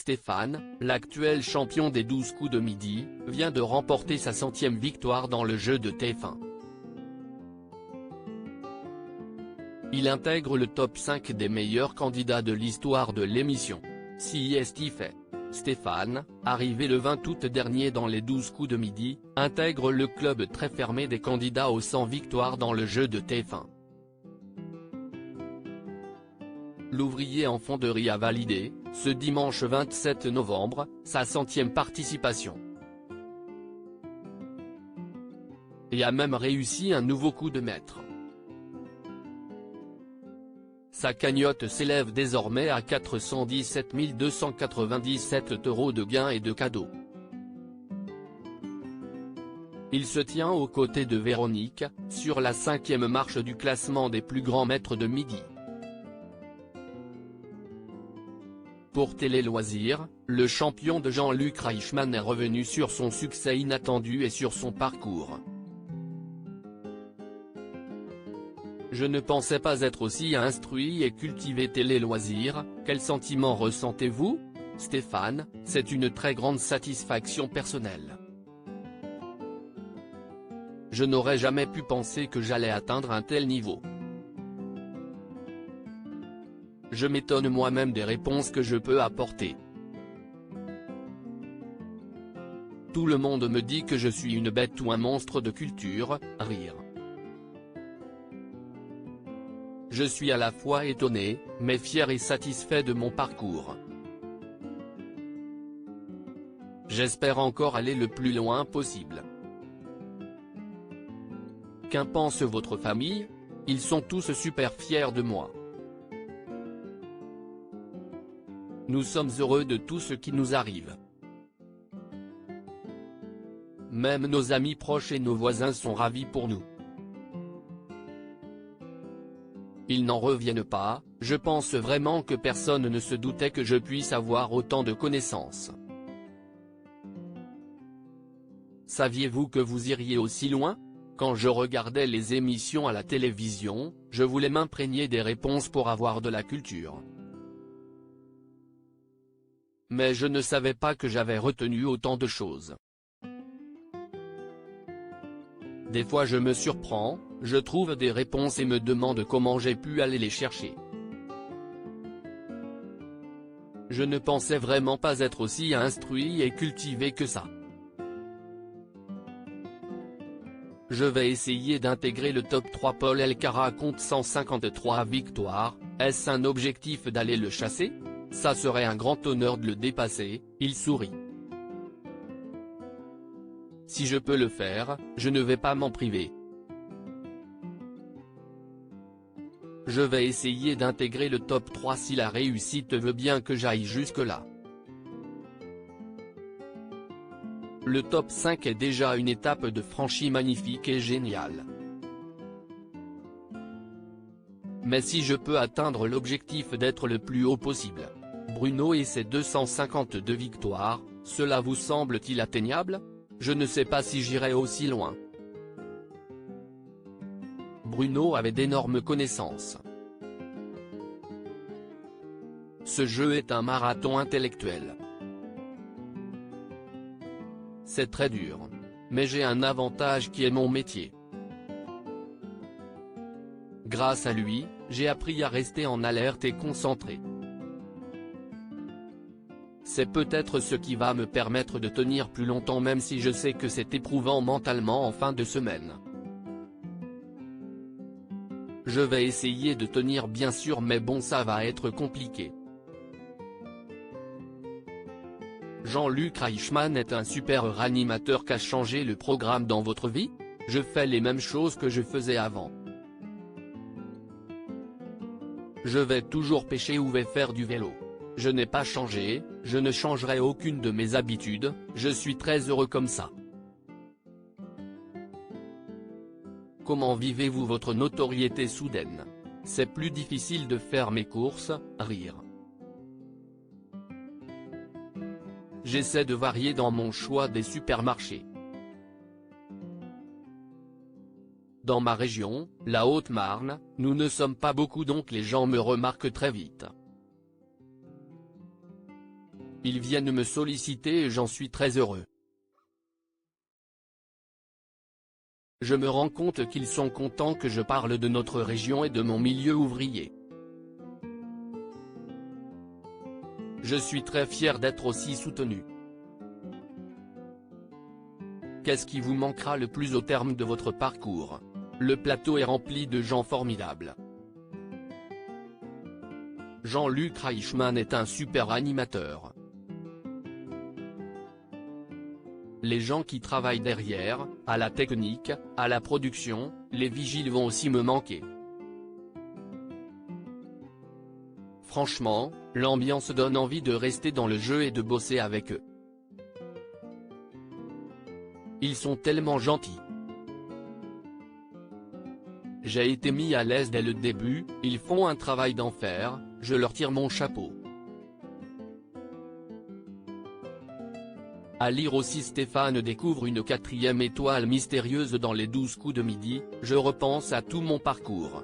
Stéphane, l'actuel champion des 12 coups de midi, vient de remporter sa 100e victoire dans le jeu de TF1. Il intègre le top 5 des meilleurs candidats de l'histoire de l'émission. Si est fait. Stéphane, arrivé le 20 août dernier dans les 12 coups de midi, intègre le club très fermé des candidats aux 100 victoires dans le jeu de TF1. L'ouvrier en fonderie a validé, ce dimanche 27 novembre, sa 100e participation. Et a même réussi un nouveau coup de maître. Sa cagnotte s'élève désormais à 417 297 € de gains et de cadeaux. Il se tient aux côtés de Véronique, sur la 5e marche du classement des plus grands maîtres de midi. Pour Télé Loisirs, le champion de Jean-Luc Reichmann est revenu sur son succès inattendu et sur son parcours. Je ne pensais pas être aussi instruit et cultivé. Télé Loisirs, quel sentiment ressentez-vous? Stéphane, c'est une très grande satisfaction personnelle. Je n'aurais jamais pu penser que j'allais atteindre un tel niveau. Je m'étonne moi-même des réponses que je peux apporter. Tout le monde me dit que je suis une bête ou un monstre de culture, rire. Je suis à la fois étonné, mais fier et satisfait de mon parcours. J'espère encore aller le plus loin possible. Qu'en pense votre famille? Ils sont tous super fiers de moi. Nous sommes heureux de tout ce qui nous arrive. Même nos amis proches et nos voisins sont ravis pour nous. Ils n'en reviennent pas, je pense vraiment que personne ne se doutait que je puisse avoir autant de connaissances. Saviez-vous que vous iriez aussi loin? Quand je regardais les émissions à la télévision, je voulais m'imprégner des réponses pour avoir de la culture. Mais je ne savais pas que j'avais retenu autant de choses. Des fois je me surprends, je trouve des réponses et me demande comment j'ai pu aller les chercher. Je ne pensais vraiment pas être aussi instruit et cultivé que ça. Je vais essayer d'intégrer le top 3. Paul Elkarat compte 153 victoires, est-ce un objectif d'aller le chasser? Ça serait un grand honneur de le dépasser, il sourit. Si je peux le faire, je ne vais pas m'en priver. Je vais essayer d'intégrer le top 3 si la réussite veut bien que j'aille jusque-là. Le top 5 est déjà une étape de franchie magnifique et géniale. Mais si je peux atteindre l'objectif d'être le plus haut possible, Bruno et ses 252 victoires, cela vous semble-t-il atteignable? Je ne sais pas si j'irai aussi loin. Bruno avait d'énormes connaissances. Ce jeu est un marathon intellectuel. C'est très dur. Mais j'ai un avantage qui est mon métier. Grâce à lui, j'ai appris à rester en alerte et concentré. C'est peut-être ce qui va me permettre de tenir plus longtemps même si je sais que c'est éprouvant mentalement en fin de semaine. Je vais essayer de tenir bien sûr mais bon ça va être compliqué. Jean-Luc Reichmann est un super animateur qui a changé le programme dans votre vie? Je fais les mêmes choses que je faisais avant. Je vais toujours pêcher ou vais faire du vélo. Je n'ai pas changé, je ne changerai aucune de mes habitudes, je suis très heureux comme ça. Comment vivez-vous votre notoriété soudaine? C'est plus difficile de faire mes courses, rire. J'essaie de varier dans mon choix des supermarchés. Dans ma région, la Haute-Marne, nous ne sommes pas beaucoup donc les gens me remarquent très vite. Ils viennent me solliciter et j'en suis très heureux. Je me rends compte qu'ils sont contents que je parle de notre région et de mon milieu ouvrier. Je suis très fier d'être aussi soutenu. Qu'est-ce qui vous manquera le plus au terme de votre parcours? Le plateau est rempli de gens formidables. Jean-Luc Reichmann est un super animateur. Les gens qui travaillent derrière, à la technique, à la production, les vigiles vont aussi me manquer. Franchement, l'ambiance donne envie de rester dans le jeu et de bosser avec eux. Ils sont tellement gentils. J'ai été mis à l'aise dès le début, ils font un travail d'enfer, je leur tire mon chapeau. À lire aussi Stéphane découvre une 4e étoile mystérieuse dans les 12 coups de midi, je repense à tout mon parcours.